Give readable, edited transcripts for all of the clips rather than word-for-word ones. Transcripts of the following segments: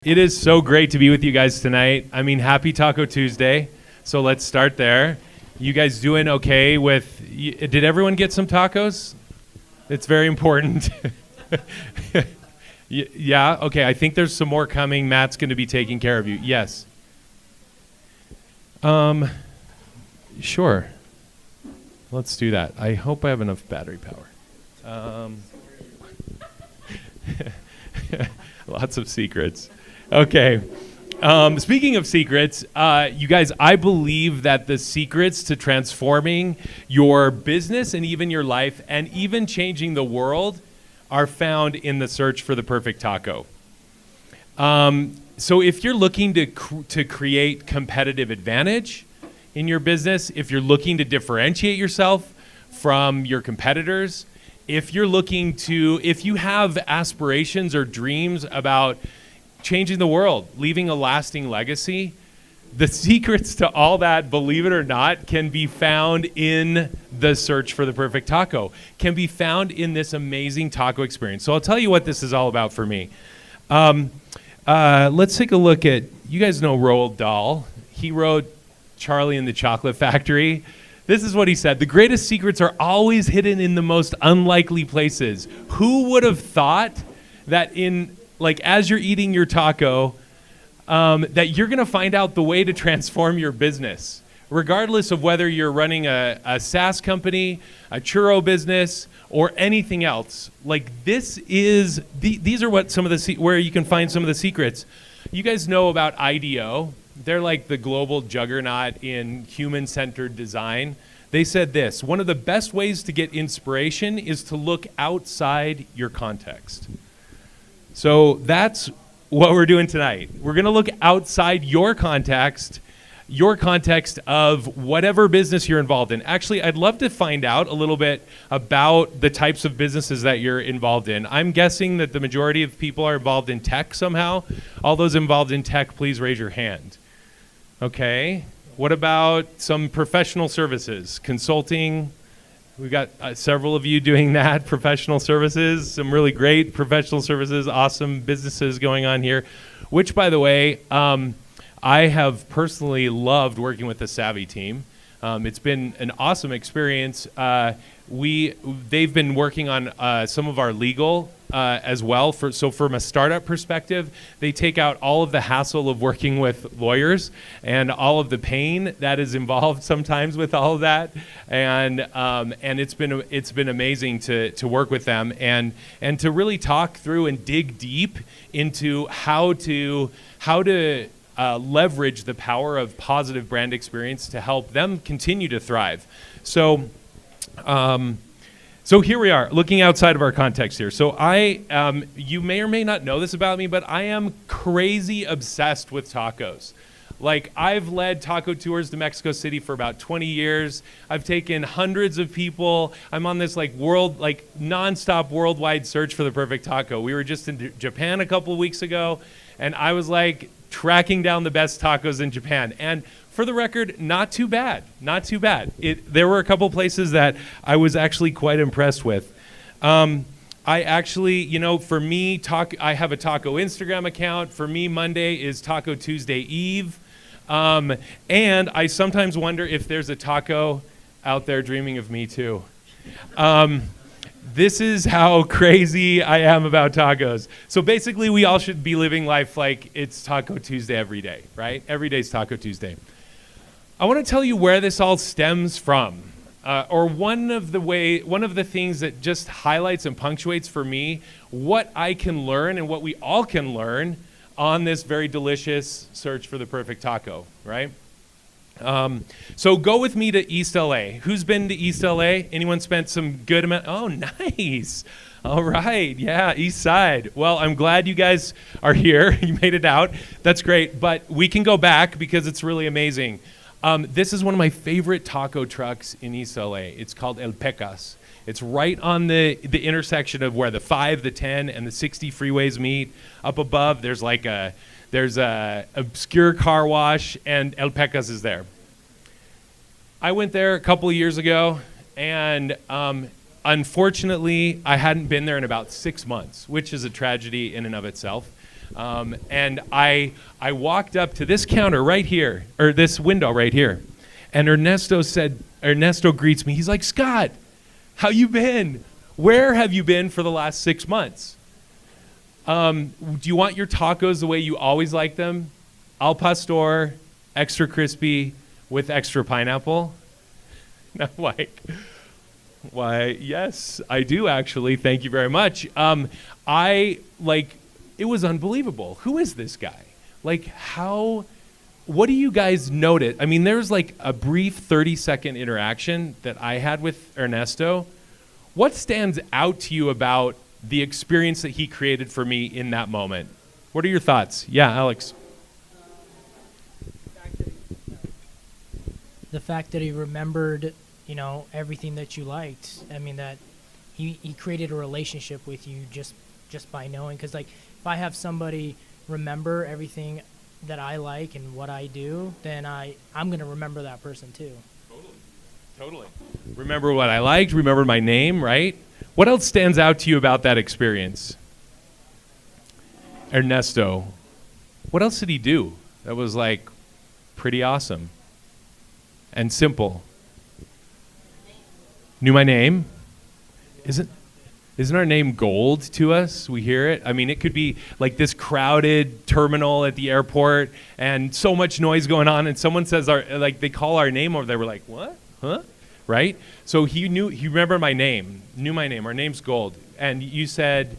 It is so great to be with you guys tonight. I mean, happy Taco Tuesday. So let's start there. You guys doing okay with, did everyone get some tacos? It's very important. Yeah, okay, I think there's some more coming. Matt's going to be taking care of you. Yes. Sure. Let's do that. I hope I have enough battery power. Lots of secrets. Okay. Speaking of secrets, you guys, I believe that the secrets to transforming your business and even your life and even changing the world are found in the search for the perfect taco. So if you're looking to create competitive advantage in your business, if you're looking to differentiate yourself from your competitors, if you have aspirations or dreams about changing the world, leaving a lasting legacy, the secrets to all that, believe it or not, can be found in the search for the perfect taco, can be found in this amazing taco experience. So I'll tell you what this is all about for me. Let's take a look at, you guys know Roald Dahl. He wrote Charlie and the Chocolate Factory. This is what he said: the greatest secrets are always hidden in the most unlikely places. Who would have thought that as you're eating your taco, that you're going to find out the way to transform your business, regardless of whether you're running a SaaS company, a churro business, or anything else. These are what some of where you can find some of the secrets. You guys know about IDEO. They're like the global juggernaut in human-centered design. They said this: one of the best ways to get inspiration is to look outside your context. So that's what we're doing tonight. We're going to look outside your context of whatever business you're involved in. Actually, I'd love to find out a little bit about the types of businesses that you're involved in. I'm guessing that the majority of people are involved in tech somehow. All those involved in tech, please raise your hand. Okay. What about some professional services, consulting? We've got several of you doing that, professional services, some really great professional services, awesome businesses going on here, which, by the way, I have personally loved working with the Savvy team. It's been an awesome experience. They've been working on some of our legal as well. So from a startup perspective, they take out all of the hassle of working with lawyers and all of the pain that is involved sometimes with all of that. And it's been amazing to work with them and to really talk through and dig deep into how to leverage the power of positive brand experience to help them continue to thrive. So here we are, looking outside of our context here. So you may or may not know this about me, but I am crazy obsessed with tacos. I've led taco tours to Mexico City for about 20 years. I've taken hundreds of people. I'm on this nonstop worldwide search for the perfect taco. We were just in Japan a couple of weeks ago, and I was tracking down the best tacos in Japan. And for the record, not too bad. There were a couple places that I was actually quite impressed with. I actually, for me, I have a taco Instagram account. For me, Monday is Taco Tuesday Eve. And I sometimes wonder if there's a taco out there dreaming of me too. This is how crazy I am about tacos. So basically, we all should be living life like it's Taco Tuesday every day, right? Every day's Taco Tuesday. I want to tell you where this all stems from, or one of the things that just highlights and punctuates for me what I can learn and what we all can learn on this very delicious search for the perfect taco, right? So go with me to East LA. Who's been to East LA? Anyone spent some good amount? Oh, nice. All right. Yeah, East Side. Well, I'm glad you guys are here. You made it out. That's great. But we can go back because it's really amazing. This is one of my favorite taco trucks in East LA. It's called El Pecas. It's right on the intersection of where the 5, the 10, and the 60 freeways meet. Up above, there's a obscure car wash, and El Pecas is there. I went there a couple of years ago, and unfortunately, I hadn't been there in about 6 months, which is a tragedy in and of itself. And I walked up to this counter right here, or this window right here, and Ernesto greets me. He's like, Scott, how you been? Where have you been for the last 6 months? Do you want your tacos the way you always like them? Al pastor, extra crispy, with extra pineapple? And I'm like, why, yes, I do actually. Thank you very much. It was unbelievable. Who is this guy? What do you guys notice? I mean, there's like a brief 30-second interaction that I had with Ernesto. What stands out to you about the experience that he created for me in that moment? What are your thoughts? Yeah, Alex. The fact that he remembered, everything that you liked. I mean, that he created a relationship with you just by knowing. Because, if I have somebody remember everything that I like and what I do, then I'm going to remember that person too. Totally. Remember what I liked, remember my name, right? What else stands out to you about that experience? Ernesto, what else did he do that was pretty awesome and simple? Knew my name. Isn't our name gold to us? We hear it. I mean, it could be like this crowded terminal at the airport and so much noise going on, and someone says they call our name over there. We're like, what? Huh? Right? So he remembered my name, knew my name. Our name's gold. And you said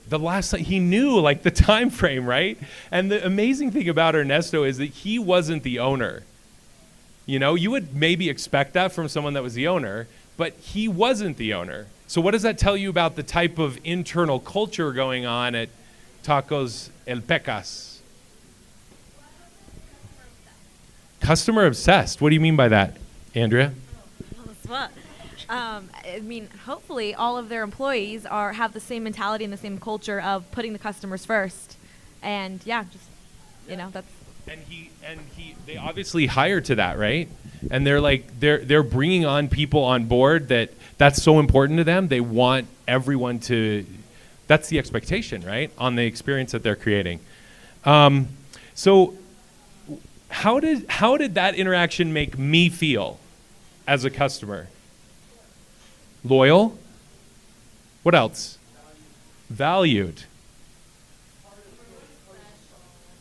the last time he knew the time frame, right? And the amazing thing about Ernesto is that he wasn't the owner. You would maybe expect that from someone that was the owner, but he wasn't the owner. So what does that tell you about the type of internal culture going on at Tacos El Pecas? Customer obsessed. What do you mean by that, Andrea? Well, hopefully all of their employees have the same mentality and the same culture of putting the customers first. And that's. And they obviously hire to that, right? And they're bringing on people on board that's so important to them. They want everyone to. That's the expectation, right? On the experience that they're creating. So, how did that interaction make me feel as a customer? Loyal. What else? Valued.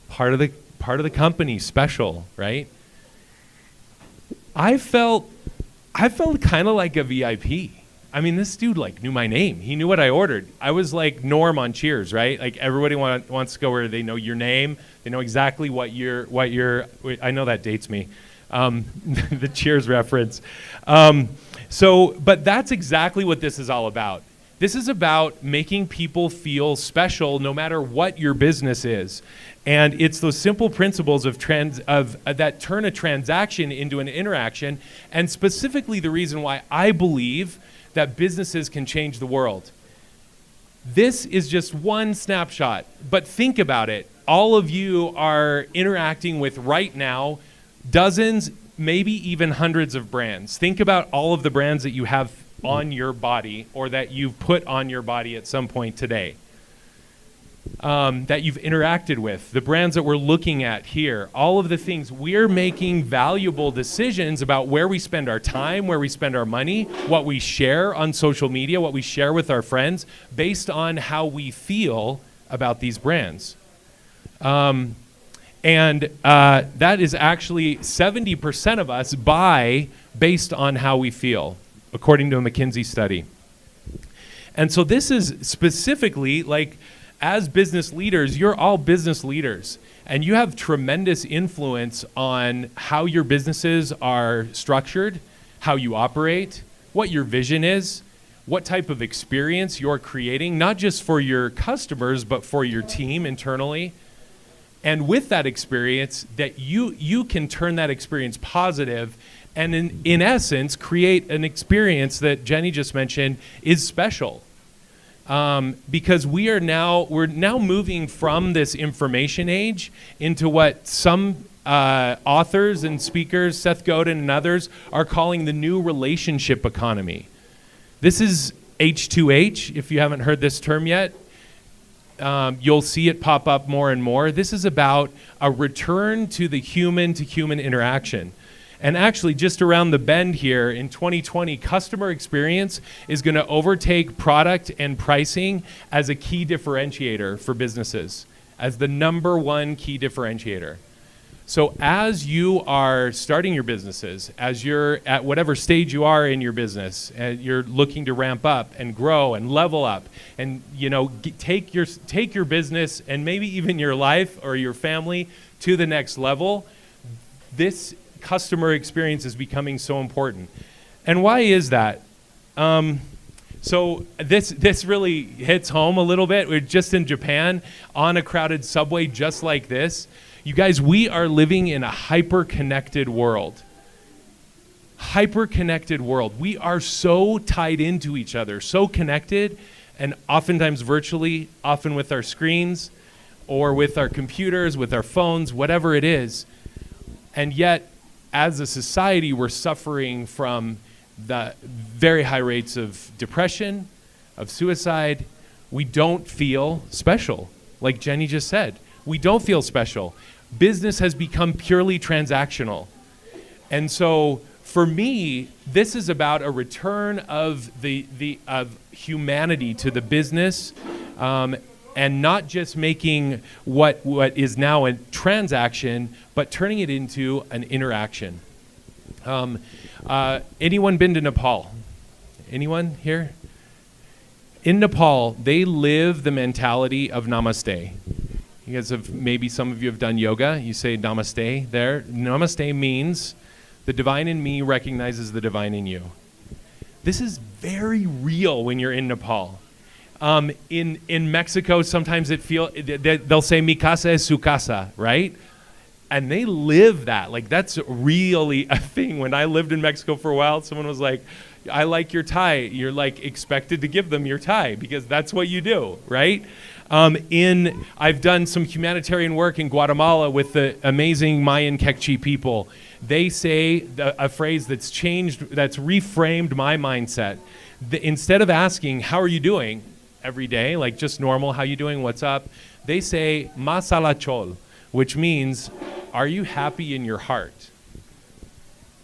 Part of the company, special, right? I felt kind of like a VIP. I mean, this dude like knew my name. He knew what I ordered. I was like Norm on Cheers, right? Like everybody wants to go where they know your name. They know exactly what you're. I know that dates me, the Cheers reference. But that's exactly what this is all about. This is about making people feel special no matter what your business is. And it's those simple principles that turn a transaction into an interaction, and specifically the reason why I believe that businesses can change the world. This is just one snapshot, but think about it. All of you are interacting with right now dozens, maybe even hundreds of brands. Think about all of the brands that you have on your body or that you've put on your body at some point today. That you've interacted with, the brands that we're looking at here, all of the things. We're making valuable decisions about where we spend our time, where we spend our money, what we share on social media, what we share with our friends, based on how we feel about these brands. And that is actually 70% of us buy based on how we feel, according to a McKinsey study. And so this is specifically as business leaders, you're all business leaders, and you have tremendous influence on how your businesses are structured, how you operate, what your vision is, what type of experience you're creating, not just for your customers, but for your team internally. And with that experience, that you can turn that experience positive and in essence, create an experience that Jenny just mentioned is special. Because we're now moving from this information age into what some authors and speakers, Seth Godin and others, are calling the new relationship economy. This is H2H, if you haven't heard this term yet. you'll see it pop up more and more. This is about a return to the human-to-human interaction. And actually, just around the bend here in 2020, customer experience is going to overtake product and pricing as a key differentiator for businesses, as the number one key differentiator. So as you are starting your businesses, as you're at whatever stage you are in your business, and you're looking to ramp up and grow and level up, and take your business and maybe even your life or your family to the next level, this customer experience is becoming so important. And why is that? So this really hits home a little bit. We're just in Japan on a crowded subway just like this. You guys, we are living in a hyper-connected world. Hyper-connected world. We are so tied into each other, so connected, and oftentimes virtually, often with our screens or with our computers, with our phones, whatever it is. And yet, as a society, we're suffering from the very high rates of depression, of suicide. We don't feel special, like Jenny just said. We don't feel special. Business has become purely transactional. And so for me, this is about a return of of humanity to the business, and not just making what is now a transaction, but turning it into an interaction. Anyone been to Nepal? Anyone here? In Nepal, they live the mentality of namaste. You guys have, maybe some of you have done yoga. You say namaste there. Namaste means the divine in me recognizes the divine in you. This is very real when you're in Nepal. In Mexico, sometimes they'll say mi casa es su casa, right? And they live that. Like, that's really a thing. When I lived in Mexico for a while, someone was like, I like your tie. You're like expected to give them your tie because that's what you do, right? I've done some humanitarian work in Guatemala with the amazing Mayan Kekchi people. They say a phrase that's reframed my mindset. Instead of asking, how are you doing every day, like just normal, how you doing, what's up? They say, masalachol, which means, are you happy in your heart?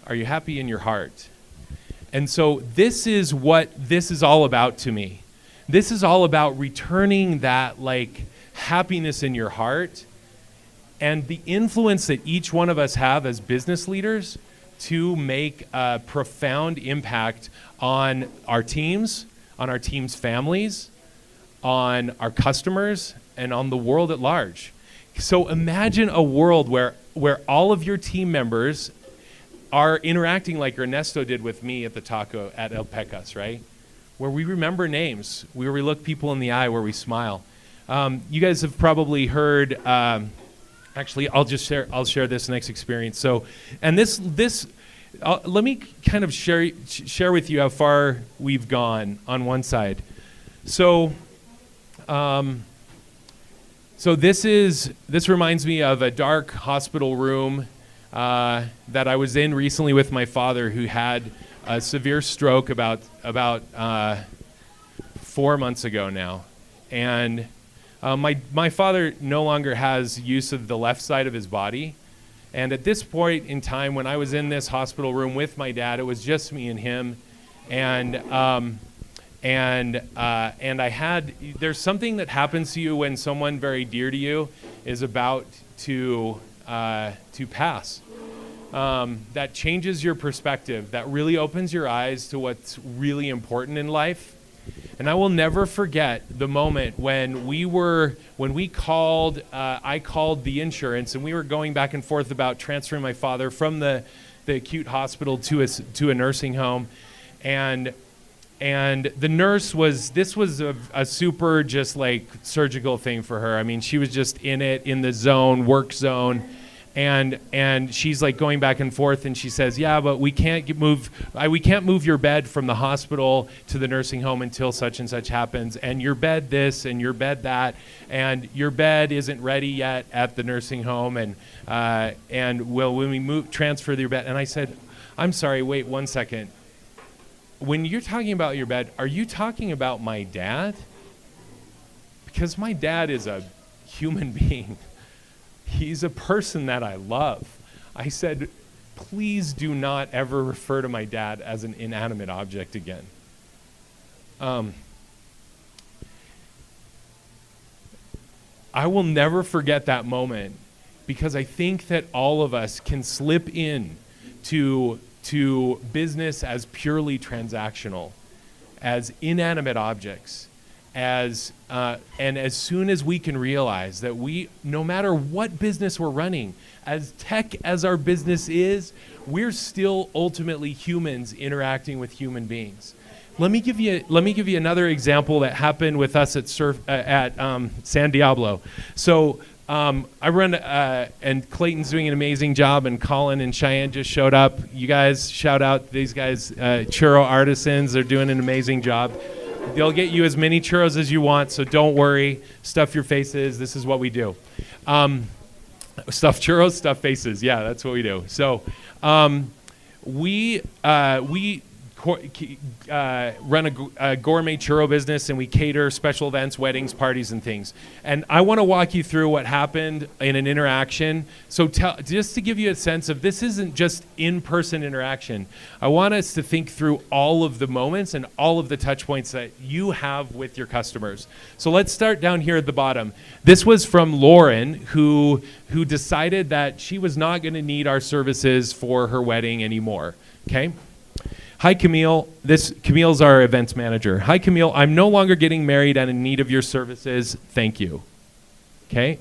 Are you happy in your heart? And so this is what this is all about to me. This is all about returning that like happiness in your heart and the influence that each one of us have as business leaders to make a profound impact on our teams, families, on our customers, and on the world at large. So imagine a world where all of your team members are interacting like Ernesto did with me at the taco at El Pecas, right? Where we remember names, where we look people in the eye, where we smile. You guys have probably heard. Actually, I'll share this next experience. So, and this, let me kind of share with you how far we've gone on one side. So, this reminds me of a dark hospital room that I was in recently with my father, who had a severe stroke about 4 months ago now. And my father no longer has use of the left side of his body. And at this point in time, when I was in this hospital room with my dad, it was just me and him. And there's something that happens to you when someone very dear to you is about to pass. That changes your perspective, that really opens your eyes to what's really important in life. And I will never forget the moment when I called the insurance, and we were going back and forth about transferring my father from the acute hospital to a nursing home. And the nurse was a super just like surgical thing for her. I mean, she was just in the zone, work zone. And she's like going back and forth, and she says, "Yeah, but we can't move your bed from the hospital to the nursing home until such and such happens. And your bed this, and your bed that, and your bed isn't ready yet at the nursing home. And when we transfer your bed." And I said, "I'm sorry, wait 1 second. When you're talking about your bed, are you talking about my dad?" Because my dad is a human being. He's a person that I love. I said, please do not ever refer to my dad as an inanimate object again. I will never forget that moment, because I think that all of us can slip in to business as purely transactional, as inanimate objects, and as soon as we can realize that no matter what business we're running, as tech as our business is, we're still ultimately humans interacting with human beings. Let me give you another example that happened with us at San Diablo. So I run, and Clayton's doing an amazing job, and Colin and Cheyenne just showed up. You guys, shout out these guys, churro artisans. They're doing an amazing job. They'll get you as many churros as you want, so don't worry. Stuff your faces. This is what we do. Stuff churros, stuff faces. Yeah, that's what we do. So we run a gourmet churro business, and we cater special events, weddings, parties, and things. And I want to walk you through what happened in an interaction. So just to give you a sense of, this isn't just in-person interaction. I want us to think through all of the moments and all of the touch points that you have with your customers. So let's start down here at the bottom. This was from Lauren, who decided that she was not going to need our services for her wedding anymore. Okay? Hi, Camille. Camille's our events manager. Hi, Camille. I'm no longer getting married and in need of your services. Thank you. Okay?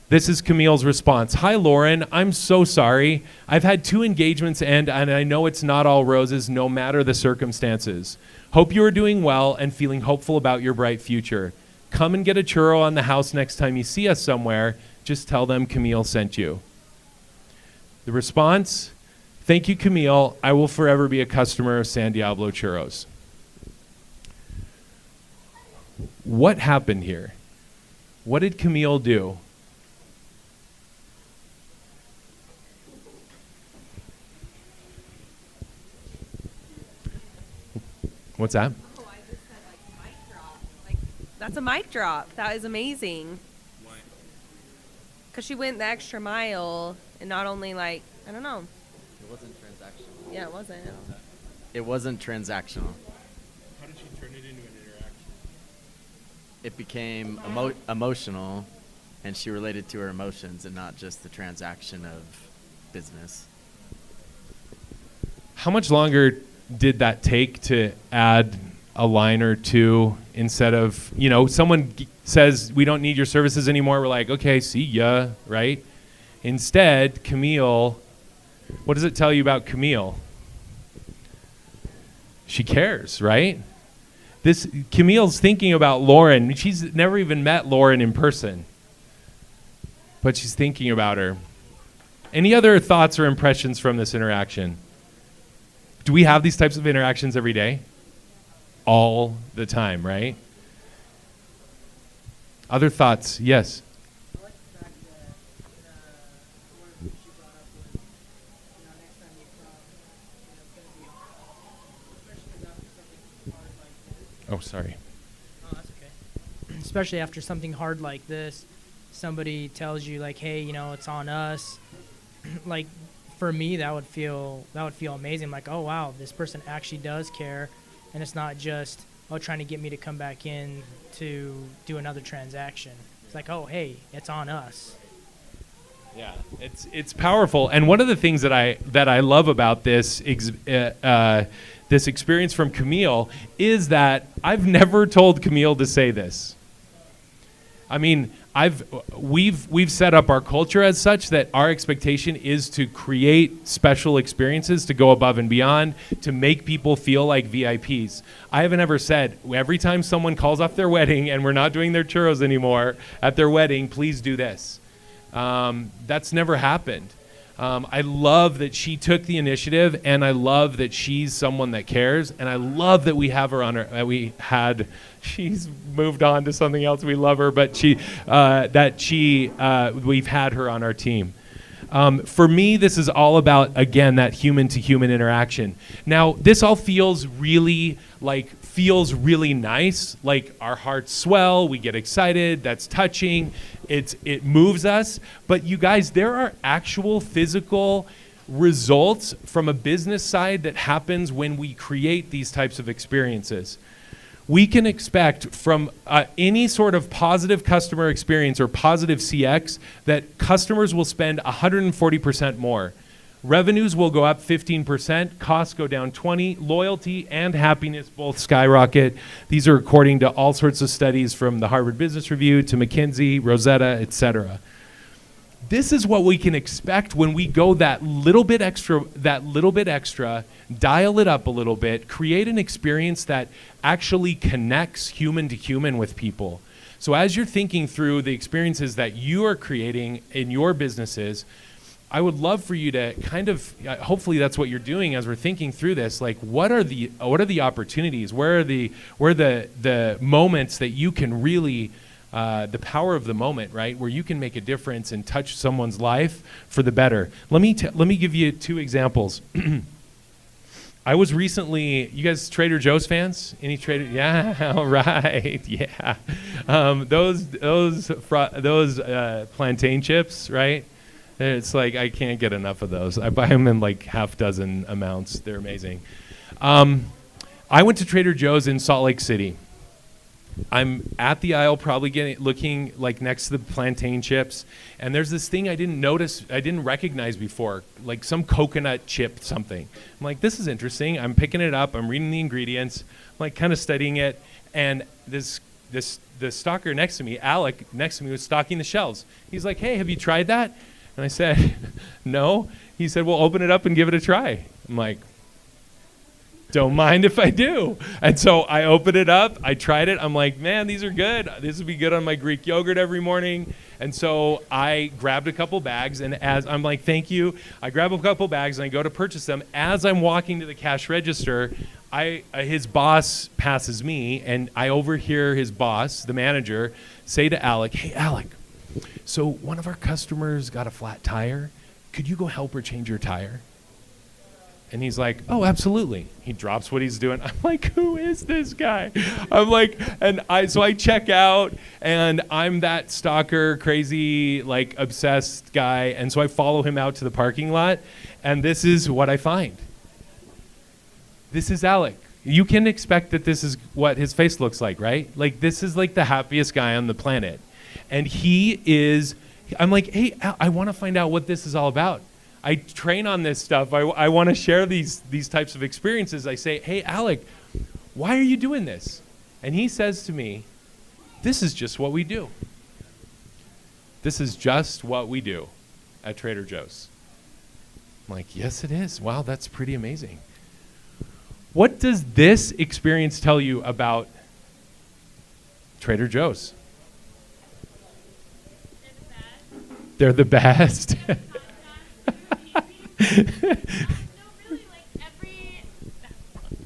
This is Camille's response. Hi, Lauren. I'm so sorry. I've had 2 engagements and I know it's not all roses, no matter the circumstances. Hope you are doing well and feeling hopeful about your bright future. Come and get a churro on the house next time you see us somewhere. Just tell them Camille sent you. The response: thank you, Camille. I will forever be a customer of San Diablo Churros. What happened here? What did Camille do? What's that? Oh, I just said, mic drop. That's a mic drop. That is amazing. Why? Because she went the extra mile, and not only, I don't know. It wasn't transactional. Yeah, it wasn't. It wasn't transactional. How did she turn it into an interaction? It became emotional, and she related to her emotions and not just the transaction of business. How much longer did that take to add a line or two instead of, someone says, we don't need your services anymore. We're like, okay, see ya, right? Instead, Camille, what does it tell you about Camille? She cares, right? Camille's thinking about Lauren. She's never even met Lauren in person, but she's thinking about her. Any other thoughts or impressions from this interaction? Do we have these types of interactions every day? All the time, right? Other thoughts? Yes. I like the fact that one of the things she brought up was, next time you come, it's going to be, especially after something hard like this. Oh, sorry. Oh, that's okay. Especially after something hard like this, somebody tells you hey, it's on us. For me, that would feel amazing. Oh wow, this person actually does care, and it's not just trying to get me to come back in to do another transaction. It's oh hey, it's on us. Yeah, it's powerful. And one of the things that I love about this this experience from Camille is that I've never told Camille to say this. I mean, we've set up our culture as such that our expectation is to create special experiences, to go above and beyond, to make people feel like VIPs. I haven't ever said, every time someone calls off their wedding and we're not doing their churros anymore at their wedding, please do this. That's never happened. I love that she took the initiative, and I love that she's someone that cares, and I love that we have her on our. She's moved on to something else. We love her, but we've had her on our team. For me, this is all about, again, that human-to-human interaction. Now, this all feels really nice, like our hearts swell, we get excited, that's touching, it moves us. But you guys, there are actual physical results from a business side that happens when we create these types of experiences. We can expect from any sort of positive customer experience or positive CX that customers will spend 140% more. Revenues will go up 15%, costs go down 20%, loyalty and happiness both skyrocket. These are according to all sorts of studies from the Harvard Business Review to McKinsey, Rosetta, etc. This is what we can expect when we go that little bit extra, dial it up a little bit, create an experience that actually connects human to human with people. So as you're thinking through the experiences that you are creating in your businesses, I would love for you to kind of, hopefully that's what you're doing as we're thinking through this, like what are the opportunities, where are the moments that you can really, the power of the moment, right? Where you can make a difference and touch someone's life for the better. Let me give you 2 examples. I was recently, you guys Trader Joe's fans? Any Trader? Yeah, all right, yeah. Those plantain chips, right? It's like I can't get enough of those. I buy them in like half dozen amounts. They're amazing. I went to Trader Joe's in Salt Lake City. I'm at the aisle, probably looking like next to the plantain chips, and there's this thing I didn't recognize before, like some coconut chip something. I'm like, this is interesting. I'm picking it up. I'm reading the ingredients. I'm like kind of studying it, and the stalker next to me, Alec, next to me was stocking the shelves. He's like, hey, have you tried that? And I said, no. He said, well, open it up and give it a try. I'm like, don't mind if I do. And so I opened it up. I tried it. I'm like, man, these are good. This would be good on my Greek yogurt every morning. And so I grabbed a couple bags. And as I'm like, thank you. I grab a couple bags and I go to purchase them. As I'm walking to the cash register, his boss passes me. And I overhear his boss, the manager, say to Alec, hey, Alec, so one of our customers got a flat tire. Could you go help her change her tire? And he's like, oh, absolutely. He drops what he's doing. I'm like, who is this guy? I'm like, so I check out, and I'm that stalker, crazy, like obsessed guy. And so I follow him out to the parking lot, and this is what I find. This is Alec. You can expect that this is what his face looks like, right? Like, this is like the happiest guy on the planet. And I'm like, hey, I want to find out what this is all about. I train on this stuff. I want to share these types of experiences. I say, hey, Alec, why are you doing this? And he says to me, this is just what we do. This is just what we do at Trader Joe's. I'm like, yes, it is. Wow, that's pretty amazing. What does this experience tell you about Trader Joe's? They're the best.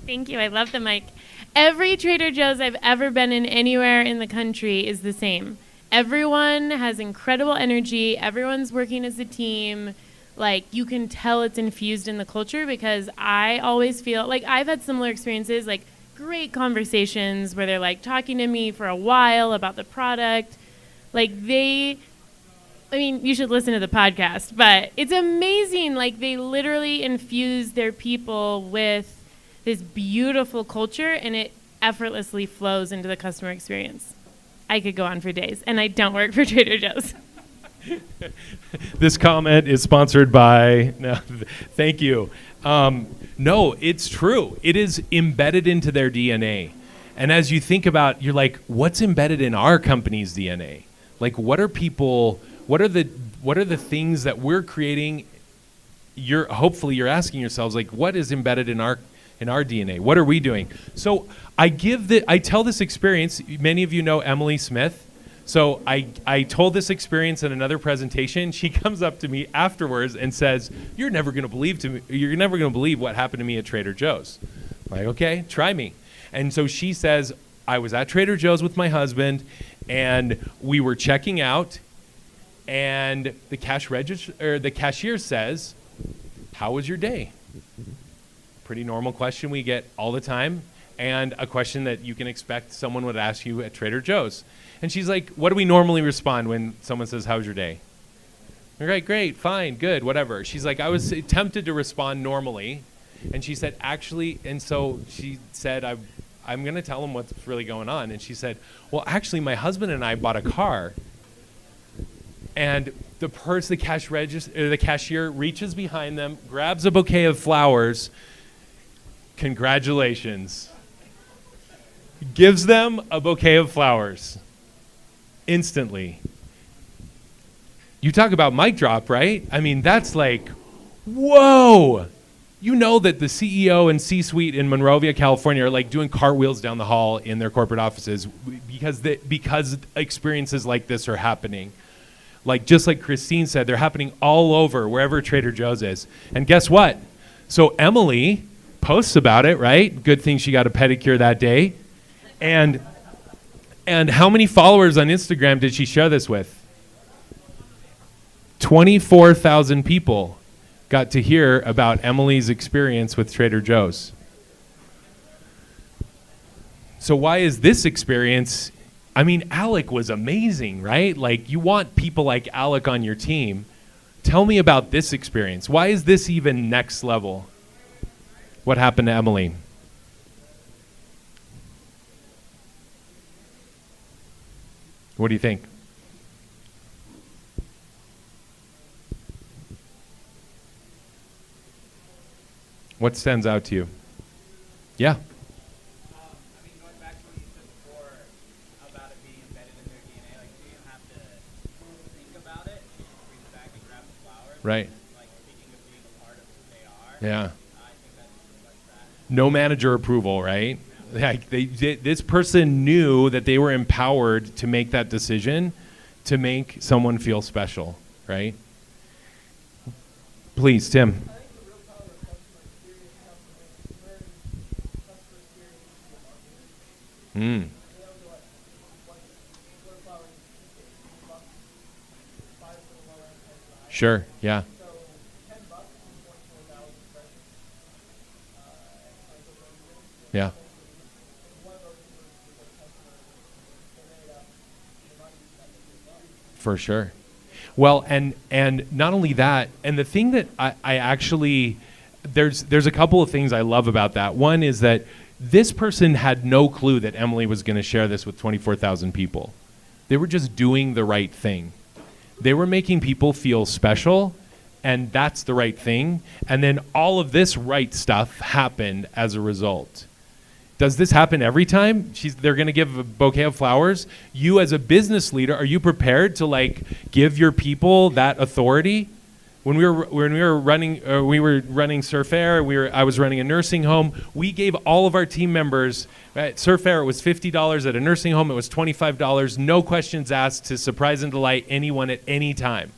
Thank you. I love the mic. Every Trader Joe's I've ever been in anywhere in the country is the same. Everyone has incredible energy. Everyone's working as a team. Like, you can tell it's infused in the culture, because I always feel like I've had similar experiences, like great conversations where they're like talking to me for a while about the product. Like, you should listen to the podcast, but it's amazing. Like, they literally infuse their people with this beautiful culture, and it effortlessly flows into the customer experience. I could go on for days, and I don't work for Trader Joe's. This comment is sponsored by, no, thank you. No, it's true. It is embedded into their DNA. And as you think about, you're like, what's embedded in our company's DNA? Like, what are the things that we're creating? Hopefully you're asking yourselves, like, what is embedded in our DNA? What are we doing? So I tell this experience. Many of you know Emily Smith. So I told this experience in another presentation. She comes up to me afterwards and says, you're never going to believe what happened to me at Trader Joe's. I'm like, okay, try me. And so she says, I was at Trader Joe's with my husband, and we were checking out, and the cashier says, "How was your day?" Pretty normal question we get all the time, and a question that you can expect someone would ask you at Trader Joe's. And she's like, "What do we normally respond when someone says, 'How's your day?'" You're like, "Great, fine, good, whatever." She's like, "I was tempted to respond normally." And she said, "Actually," and so she said, I'm going to tell them what's really going on. And she said, "Well, actually, my husband and I bought a car." And the cashier reaches behind them, grabs a bouquet of flowers. "Congratulations." Gives them a bouquet of flowers instantly. You talk about mic drop, right? I mean, that's like, whoa. You know that the CEO and C-suite in Monrovia, California are like doing cartwheels down the hall in their corporate offices because experiences like this are happening. Like, just like Christine said, they're happening all over, wherever Trader Joe's is. And guess what? So Emily posts about it, right? Good thing she got a pedicure that day. And how many followers on Instagram did she share this with? 24,000 people got to hear about Emily's experience with Trader Joe's. So why is this experience? I mean, Alec was amazing, right? Like, you want people like Alec on your team. Tell me about this experience. Why is this even next level? What happened to Emily? What do you think? What stands out to you? Yeah. I mean, going back to what you said before about it being embedded in their DNA, like, you don't have to think about it. You just reach back and grab the flowers. Right. Like, speaking of being a part of who they are. Yeah. I think that's that. No manager approval, right? Like, this person knew that they were empowered to make that decision to make someone feel special, right? Please, Tim. Mm. Sure, yeah. Yeah. For sure. Well, and not only that, and the thing that I actually, there's a couple of things I love about that. One is that this person had no clue that Emily was going to share this with 24,000 people. They were just doing the right thing. They were making people feel special, and that's the right thing. And then all of this right stuff happened as a result. Does this happen every time? They're going to give a bouquet of flowers. You, as a business leader, are you prepared to like give your people that authority? When we were running Surf Air, I was running a nursing home. We gave all of our team members at Surf Air, it was $50. At a nursing home, it was $25. No questions asked, to surprise and delight anyone at any time.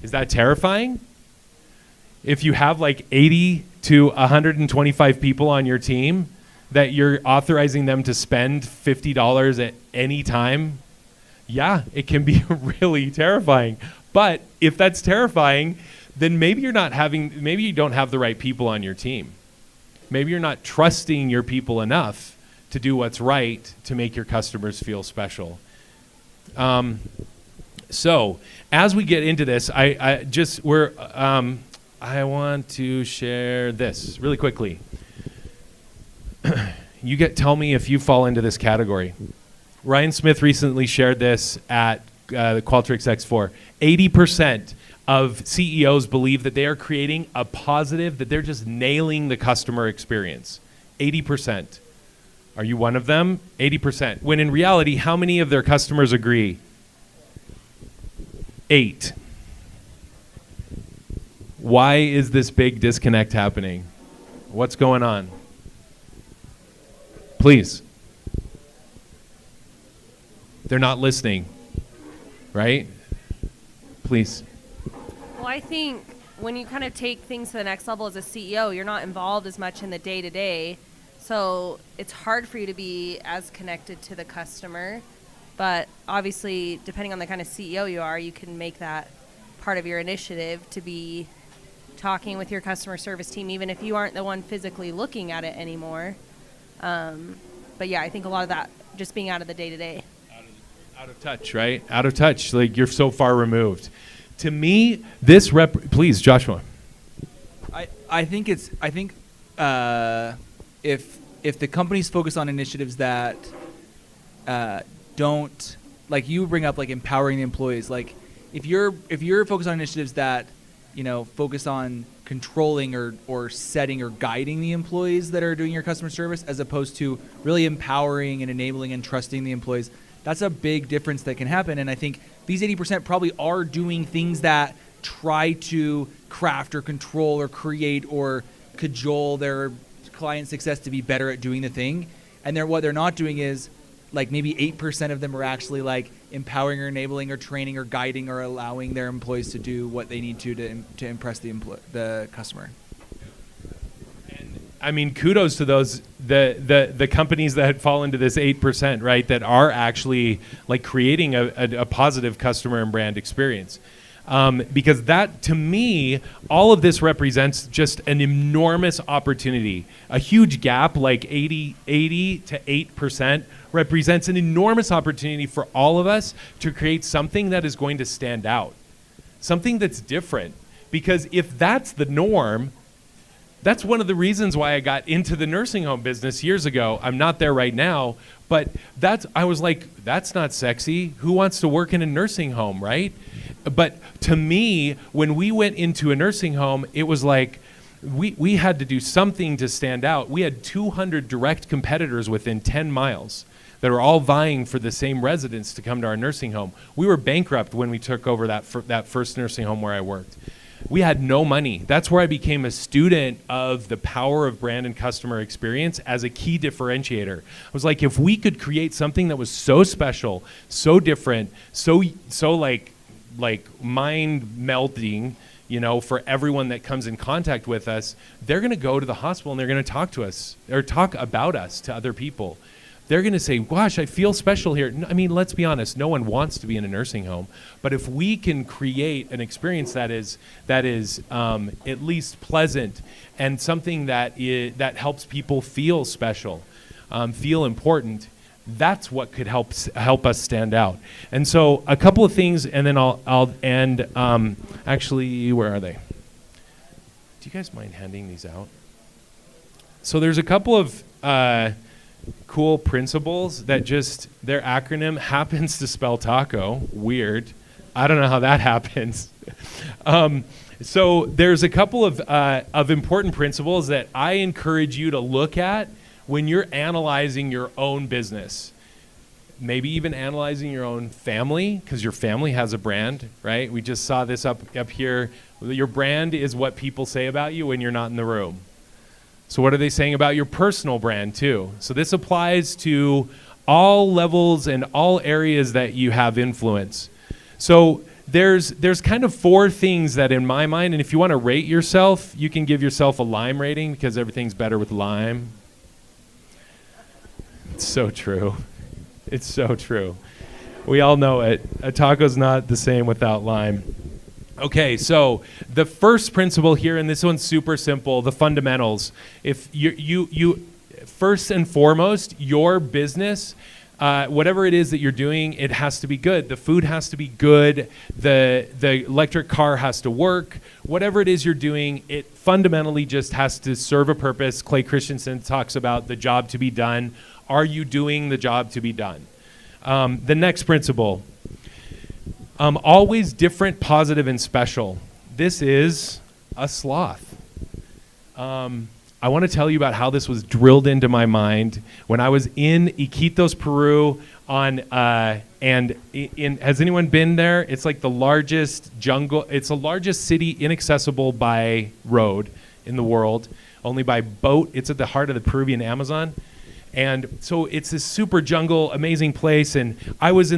Is that terrifying? If you have like 80 to 125 people on your team, that you're authorizing them to spend $50 at any time, yeah, it can be really terrifying. But if that's terrifying, then maybe you don't have the right people on your team. Maybe you're not trusting your people enough to do what's right to make your customers feel special. So as we get into this, I want to share this really quickly. Tell me if you fall into this category. Ryan Smith recently shared this at the Qualtrics X4. 80% of CEOs believe that they are creating a positive, that they're just nailing the customer experience. 80%. Are you one of them? 80%. When in reality, how many of their customers agree? 8. Why is this big disconnect happening? What's going on? Please. They're not listening, right? Please. Well, I think when you kind of take things to the next level as a CEO, you're not involved as much in the day-to-day. So it's hard for you to be as connected to the customer. But obviously, depending on the kind of CEO you are, you can make that part of your initiative to be talking with your customer service team, even if you aren't the one physically looking at it anymore. But yeah, I think a lot of that just being out of the day-to-day. Out of touch, right? Out of touch. Like, you're so far removed. To me, please, Joshua. I think if the companies focus on initiatives that don't, like you bring up, like empowering the employees, like if you're focused on initiatives that, you know, focus on controlling or setting or guiding the employees that are doing your customer service, as opposed to really empowering and enabling and trusting the employees, that's a big difference that can happen. And I think these 80% probably are doing things that try to craft or control or create or cajole their client success to be better at doing the thing. And what they're not doing is, like, maybe 8% of them are actually like empowering or enabling or training or guiding or allowing their employees to do what they need to impress the customer. I mean, kudos to those the companies that fall into this 8%, right? That are actually like creating a positive customer and brand experience. Because that, to me, all of this represents just an enormous opportunity. A huge gap, like 80 to 8%, represents an enormous opportunity for all of us to create something that is going to stand out, something that's different. Because if that's the norm, that's one of the reasons why I got into the nursing home business years ago. I'm not there right now, but I was like, that's not sexy. Who wants to work in a nursing home, right? But to me, when we went into a nursing home, it was like we had to do something to stand out. We had 200 direct competitors within 10 miles that are all vying for the same residents to come to our nursing home. We were bankrupt when we took over that first nursing home where I worked. We had no money. That's where I became a student of the power of brand and customer experience as a key differentiator. I was like, if we could create something that was so special, so different, so like mind melting, you know, for everyone that comes in contact with us, they're going to go to the hospital and they're going to talk to us or talk about us to other people. They're going to say, gosh, I feel special here. I mean, let's be honest, no one wants to be in a nursing home. But if we can create an experience that is at least pleasant and something that helps people feel special, feel important, that's what could help us stand out. And so a couple of things, and then I'll end. Actually, where are they? Do you guys mind handing these out? So there's a couple of cool principles that just, their acronym happens to spell taco. Weird. I don't know how that happens. So there's a couple of important principles that I encourage you to look at when you're analyzing your own business. Maybe even analyzing your own family, because your family has a brand, right? We just saw this up here. Your brand is what people say about you when you're not in the room. So what are they saying about your personal brand too? So this applies to all levels and all areas that you have influence. So there's kind of 4 things that in my mind, and if you want to rate yourself, you can give yourself a lime rating because everything's better with lime. It's so true. It's so true. We all know it. A taco's not the same without lime. Okay, so the first principle here, and this one's super simple, the fundamentals. If you first and foremost, your business, whatever it is that you're doing, it has to be good. The food has to be good. The electric car has to work. Whatever it is you're doing, it fundamentally just has to serve a purpose. Clay Christensen talks about the job to be done. Are you doing the job to be done? The next principle. Always different, positive, and special. This is a sloth. I want to tell you about how this was drilled into my mind when I was in Iquitos, Peru. Has anyone been there? It's like the largest jungle. It's the largest city inaccessible by road in the world, only by boat. It's at the heart of the Peruvian Amazon. And so it's this super jungle, amazing place. And I was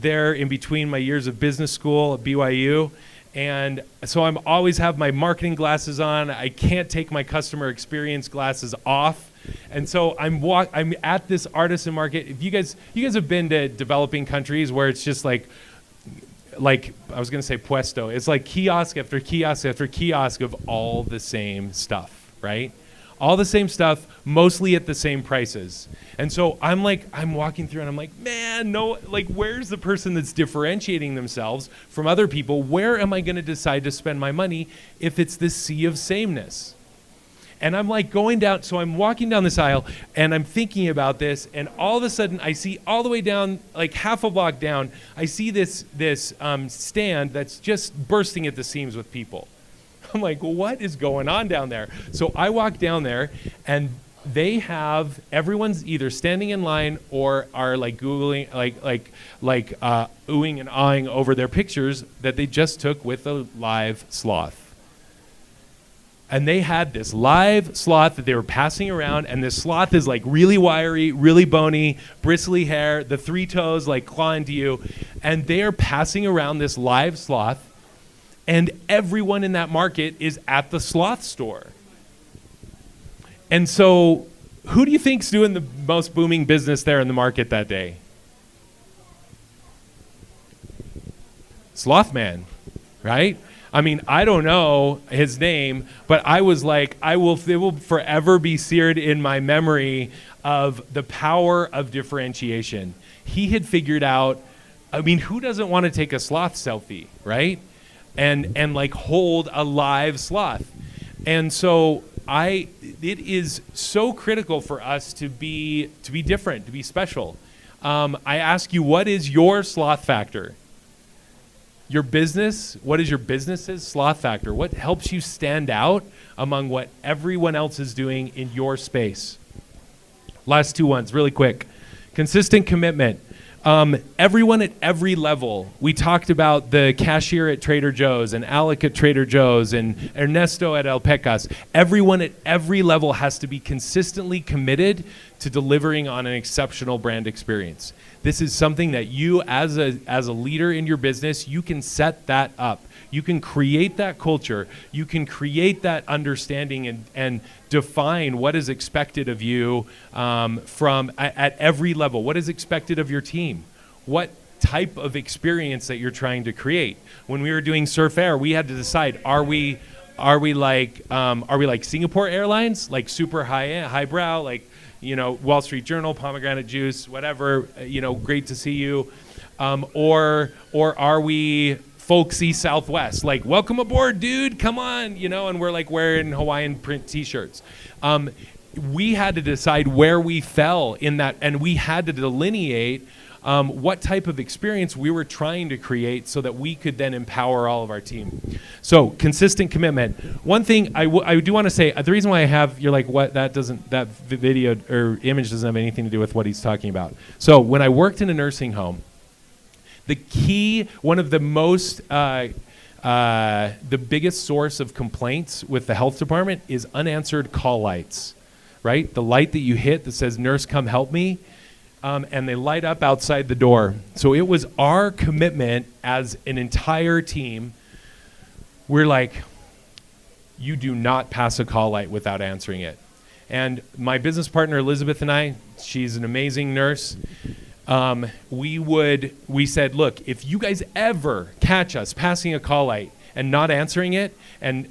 there in between my years of business school at BYU. And so I'm always have my marketing glasses on. I can't take my customer experience glasses off. And so I'm at this artisan market. If you guys have been to developing countries where it's just like I was going to say puesto. It's like kiosk after kiosk after kiosk of all the same stuff, right? All the same stuff, mostly at the same prices. And so I'm walking through and I'm like, man, no, like, where's the person that's differentiating themselves from other people? Where am I going to decide to spend my money if it's this sea of sameness? And I'm like going down, so I'm walking down this aisle and I'm thinking about this, and all of a sudden I see all the way down, like half a block down, I see this stand that's just bursting at the seams with people. I'm like, what is going on down there? So I walk down there, and they have, everyone's either standing in line or are like Googling, oohing and awing over their pictures that they just took with a live sloth. And they had this live sloth that they were passing around, and this sloth is like really wiry, really bony, bristly hair, the three toes like clawing to you, and they are passing around this live sloth, and everyone in that market is at the sloth store. And so who do you think's doing the most booming business there in the market that day? Slothman, right? I mean, I don't know his name, but I was like, it will forever be seared in my memory of the power of differentiation. He had figured out, I mean, who doesn't want to take a sloth selfie, right? And like hold a live sloth. And so it is so critical for us to be different, to be special. I ask you, what is your sloth factor? Your business, what is your business's sloth factor? What helps you stand out among what everyone else is doing in your space? Last two ones, really quick. Consistent commitment. Everyone at every level. We talked about the cashier at Trader Joe's and Alec at Trader Joe's and Ernesto at El Pecas. Everyone at every level has to be consistently committed to delivering on an exceptional brand experience. This is something that you, as a leader in your business, you can set that up. You can create that culture. You can create that understanding and define what is expected of you at every level. What is expected of your team? What type of experience that you're trying to create? When we were doing Surf Air, we had to decide: are we like Singapore Airlines, like super highbrow, like, you know, Wall Street Journal, pomegranate juice, whatever, you know, great to see you, or are we folksy Southwest, like, welcome aboard, dude, come on, you know, and we're like wearing Hawaiian print t-shirts. We had to decide where we fell in that, and we had to delineate what type of experience we were trying to create so that we could then empower all of our team. So consistent commitment. One thing I do want to say, the reason why I have, you're like, what, that video or image doesn't have anything to do with what he's talking about. So when I worked in a nursing home, the key, one of the most, the biggest source of complaints with the health department is unanswered call lights, right? The light that you hit that says, nurse, come help me. And they light up outside the door. So it was our commitment as an entire team. We're like, you do not pass a call light without answering it. And my business partner, Elizabeth, and I, she's an amazing nurse. We said, look, if you guys ever catch us passing a call light and not answering it, and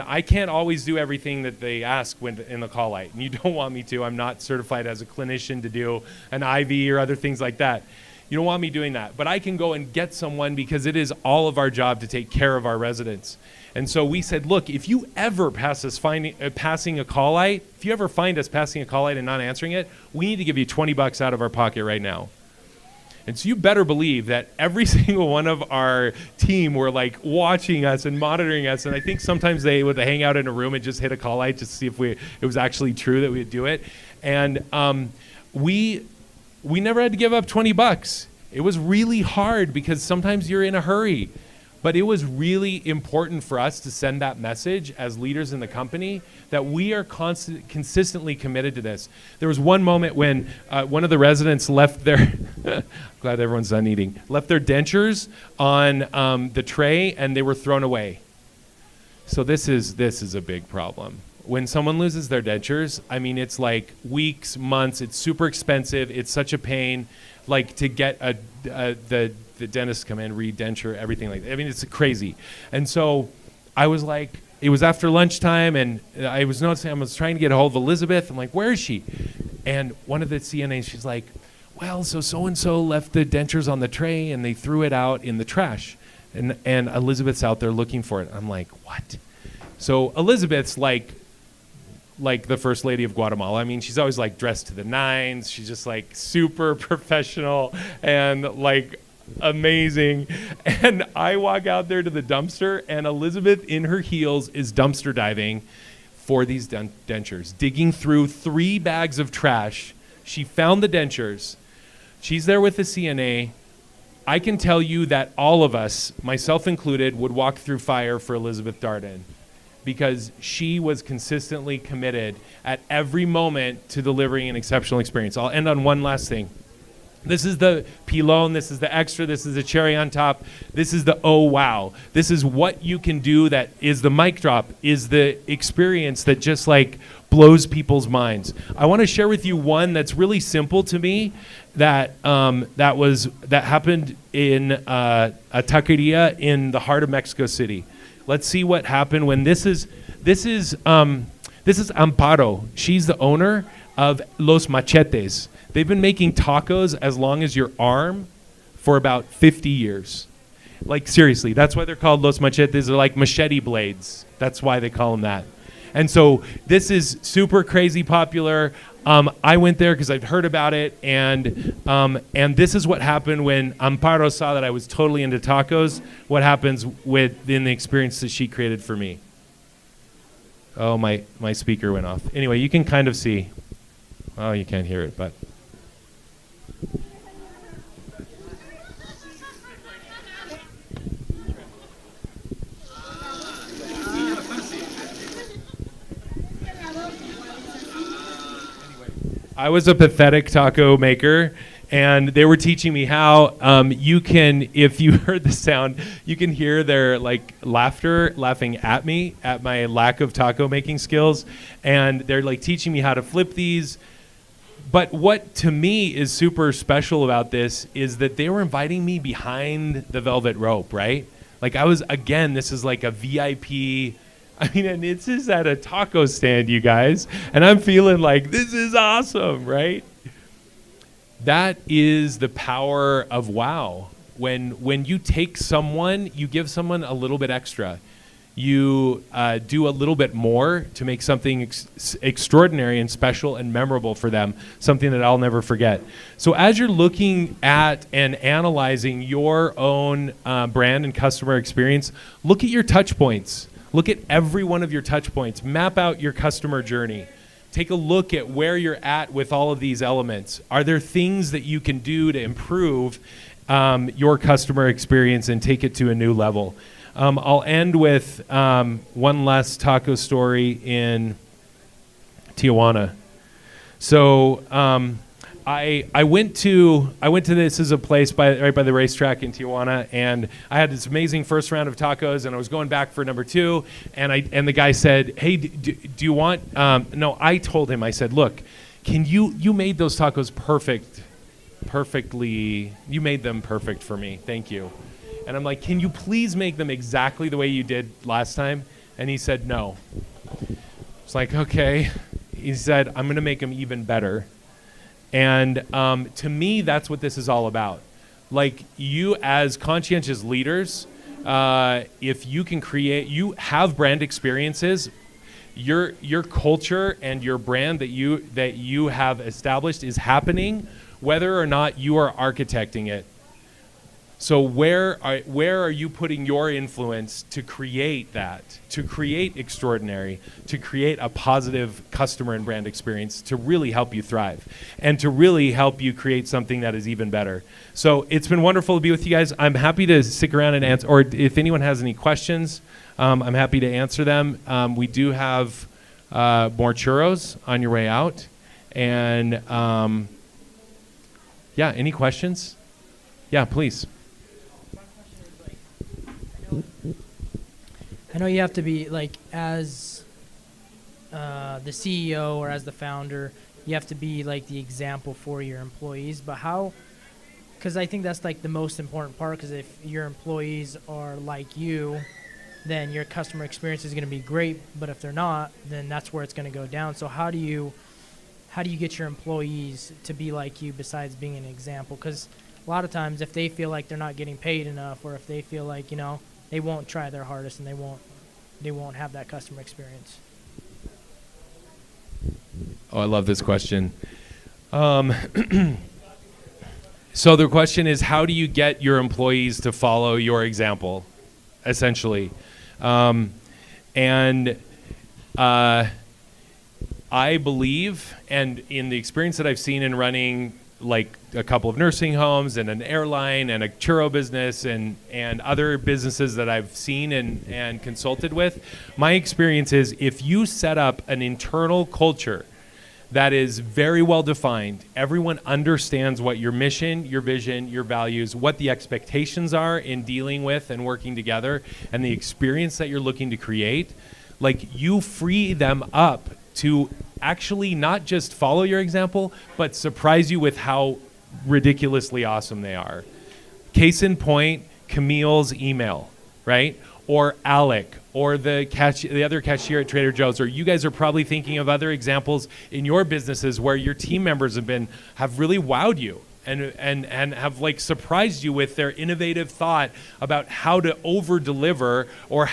I can't always do everything that they ask when in the call light, and you don't want me to. I'm not certified as a clinician to do an IV or other things like that. You don't want me doing that, but I can go and get someone because it is all of our job to take care of our residents. And so we said, look, if you ever pass us passing a call light, if you ever find us passing a call light and not answering it, we need to give you $20 out of our pocket right now. And so you better believe that every single one of our team were like watching us and monitoring us. And I think sometimes they would hang out in a room and just hit a call light just to see if it was actually true that we would do it. And we never had to give up $20. It was really hard because sometimes you're in a hurry. But it was really important for us to send that message as leaders in the company that we are consistently committed to this. There was one moment when one of the residents left their, glad everyone's done eating, left their dentures on the tray and they were thrown away. So this is a big problem. When someone loses their dentures, I mean, it's like weeks, months, it's super expensive, it's such a pain, like to get the dentist come in, redenture, everything like that. I mean, it's crazy. And so I was like, it was after lunchtime, and I was noticing, I was trying to get a hold of Elizabeth. I'm like, where is she? And one of the CNAs, she's like, well, so-and-so left the dentures on the tray, and they threw it out in the trash. And Elizabeth's out there looking for it. I'm like, what? So Elizabeth's like the First Lady of Guatemala. I mean, she's always like dressed to the nines. She's just like super professional and like amazing. And I walk out there to the dumpster, and Elizabeth in her heels is dumpster diving for these dentures, digging through 3 bags of trash. She found the dentures. She's there with the CNA. I can tell you that all of us, myself included, would walk through fire for Elizabeth Darden, because she was consistently committed at every moment to delivering an exceptional experience. I'll end on one last thing. This is the pilon, this is the extra, this is the cherry on top, this is the oh wow. This is what you can do that is the mic drop, is the experience that just like blows people's minds. I want to share with you one that's really simple to me that happened in a taqueria in the heart of Mexico City. Let's see what happened when this is Amparo. She's the owner of Los Machetes. They've been making tacos as long as your arm for about 50 years. Like seriously, that's why they're called Los Machetes. They're like machete blades. That's why they call them that. And so this is super crazy popular. I went there because I've heard about it, and this is what happened when Amparo saw that I was totally into tacos. What happens in the experience that she created for me? Oh, my speaker went off. Anyway, you can kind of see. Oh, you can't hear it, but. I was a pathetic taco maker, and they were teaching me how you can, if you heard the sound, you can hear their like laughing at me, at my lack of taco making skills. And they're like teaching me how to flip these. But what to me is super special about this is that they were inviting me behind the velvet rope, right? Like this is like a VIP. I mean, and it's just at a taco stand, you guys. And I'm feeling like, this is awesome, right? That is the power of wow. When you take someone, you give someone a little bit extra. You do a little bit more to make something extraordinary and special and memorable for them, something that I'll never forget. So as you're looking at and analyzing your own brand and customer experience, look at your touch points. Look at every one of your touch points. Map out your customer journey. Take a look at where you're at with all of these elements. Are there things that you can do to improve your customer experience and take it to a new level? I'll end with one last taco story in Tijuana. So I went to this is a place right by the racetrack in Tijuana, and I had this amazing first round of tacos, and I was going back for number 2, and the guy said, hey, do you want? No, I told him, I said, look, you made those tacos perfectly. You made them perfect for me. Thank you. And I'm like, can you please make them exactly the way you did last time? And he said, no. It's like, okay. He said, I'm going to make them even better. And to me, that's what this is all about. Like, you as conscientious leaders, if you can you have brand experiences, your culture and your brand that you have established is happening, whether or not you are architecting it. So where are you putting your influence to create that, to create extraordinary, to create a positive customer and brand experience to really help you thrive and to really help you create something that is even better? So it's been wonderful to be with you guys. I'm happy to stick around and answer, or if anyone has any questions, I'm happy to answer them. We do have more churros on your way out. And yeah, any questions? Yeah, please. I know you have to be like, as the CEO or as the founder, you have to be like the example for your employees. But how? Because I think that's like the most important part. Because if your employees are like you, then your customer experience is going to be great. But if they're not, then that's where it's going to go down. So how do you get your employees to be like you besides being an example? Because a lot of times, if they feel like they're not getting paid enough, or if they feel like, you know, they won't try their hardest and they won't have that customer experience. Oh, I love this question. So the question is, how do you get your employees to follow your example, essentially? I believe, and in the experience that I've seen in running like a couple of nursing homes and an airline and a churro business and other businesses that I've seen and consulted with, my experience is if you set up an internal culture that is very well defined, everyone understands what your mission, your vision, your values, what the expectations are in dealing with and working together, and the experience that you're looking to create, like you free them up to actually not just follow your example, but surprise you with how ridiculously awesome they are. Case in point, Camille's email, right? Or Alec, or the other cashier at Trader Joe's, or you guys are probably thinking of other examples in your businesses where your team members have really wowed you and have like surprised you with their innovative thought about how to over deliver or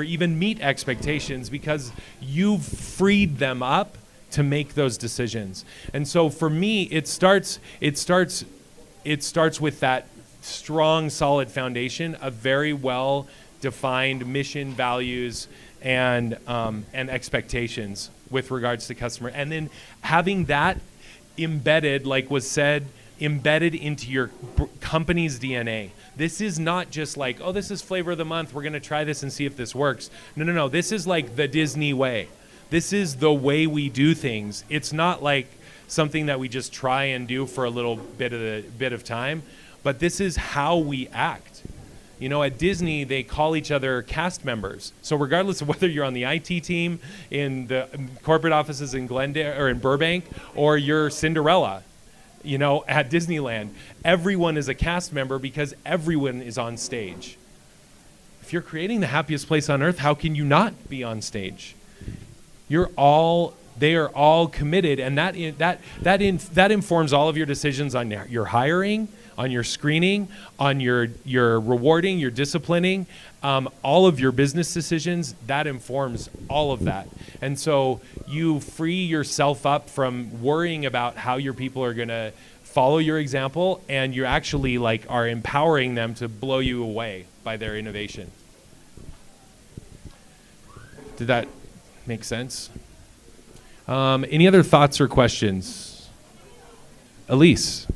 even meet expectations because you've freed them up to make those decisions. And so for me, it starts with that strong, solid foundation of very well defined mission, values, and expectations with regards to customer. And then having that embedded, like was said, embedded into your company's DNA. This is not just like, oh, this is flavor of the month, we're going to try this and see if this works. No. This is like the Disney way. This is the way we do things. It's not like something that we just try and do for a little bit of time, but this is how we act. You know, at Disney, they call each other cast members. So regardless of whether you're on the IT team in the corporate offices in Glendale or in Burbank, or you're Cinderella, you know, at Disneyland, everyone is a cast member because everyone is on stage. If you're creating the happiest place on earth, how can you not be on stage? They are all committed, and that informs all of your decisions on your hiring, on your screening, on your rewarding, your disciplining, all of your business decisions. That informs all of that. And so you free yourself up from worrying about how your people are going to follow your example, and you actually like are empowering them to blow you away by their innovation. Did that make sense? Any other thoughts or questions? Elise.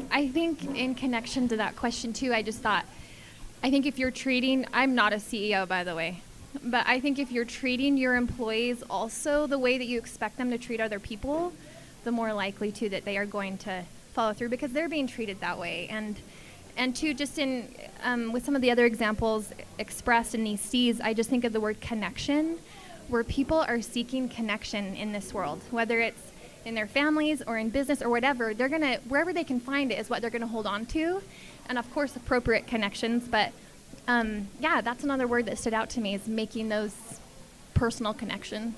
I think in connection to that question too, I think if you're treating, I'm not a CEO by the way, but I think if you're treating your employees also the way that you expect them to treat other people, the more likely too that they are going to follow through because they're being treated that way. And too, just in with some of the other examples expressed in these C's, I just think of the word connection, where people are seeking connection in this world, whether it's in their families or in business or whatever, they're gonna, wherever they can find it is what they're gonna hold on to. And of course, appropriate connections, but yeah, that's another word that stood out to me is making those personal connections.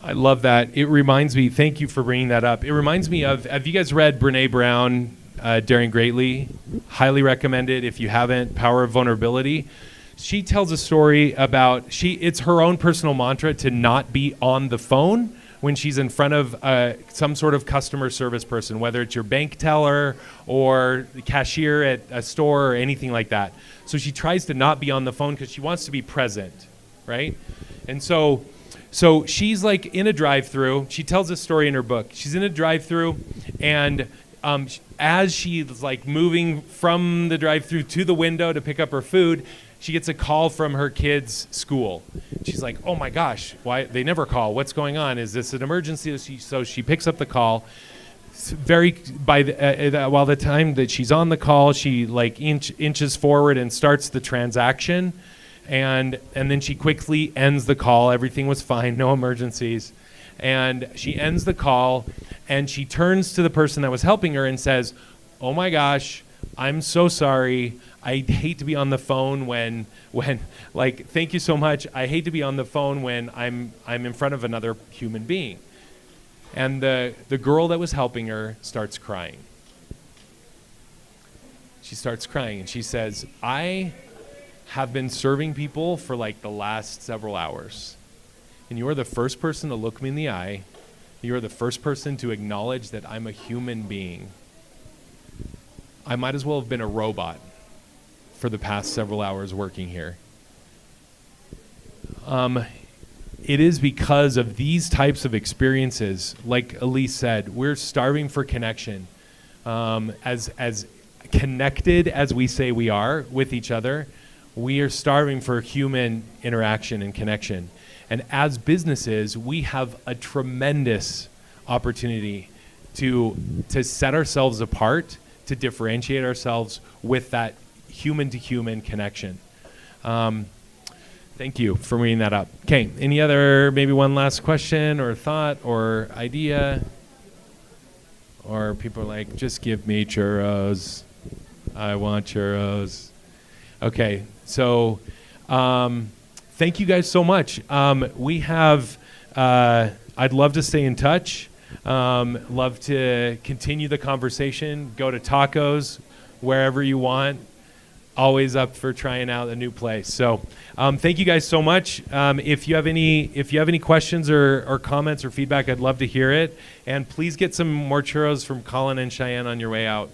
I love that. It reminds me, thank you for bringing that up. It reminds me of, have you guys read Brene Brown, Daring Greatly? Highly recommended. If you haven't, Power of Vulnerability. She tells a story about, it's her own personal mantra to not be on the phone when she's in front of some sort of customer service person, whether it's your bank teller or the cashier at a store or anything like that. So she tries to not be on the phone because she wants to be present, right? And so she's like in a drive-through. She tells this story in her book. She's in a drive-through, and as she's like moving from the drive-through to the window to pick up her food, she gets a call from her kid's school. She's like, "Oh my gosh, why they never call? What's going on? Is this an emergency?" So she picks up the call. While the time that she's on the call, she like inches forward and starts the transaction, and then she quickly ends the call. Everything was fine, no emergencies, and she ends the call, and she turns to the person that was helping her and says, "Oh my gosh, I'm so sorry. I hate to be on the phone when like, thank you so much. I hate to be on the phone when I'm in front of another human being." And the girl that was helping her starts crying. She starts crying and she says, "I have been serving people for like the last several hours. And you are the first person to look me in the eye. You are the first person to acknowledge that I'm a human being. I might as well have been a robot for the past several hours working here." It is because of these types of experiences, like Elise said, we're starving for connection. As connected as we say we are with each other, we are starving for human interaction and connection. And as businesses, we have a tremendous opportunity to set ourselves apart, to differentiate ourselves with that human-to-human connection. Thank you for bringing that up. Okay, any other, maybe one last question or thought or idea? Or people are like, "Just give me churros. I want churros." Okay, so thank you guys so much. We have, I'd love to stay in touch. Love to continue the conversation, go to tacos, wherever you want. Always up for trying out a new place. So thank you guys so much. If you have any questions or comments or feedback, I'd love to hear it. And please get some more churros from Colin and Cheyenne on your way out.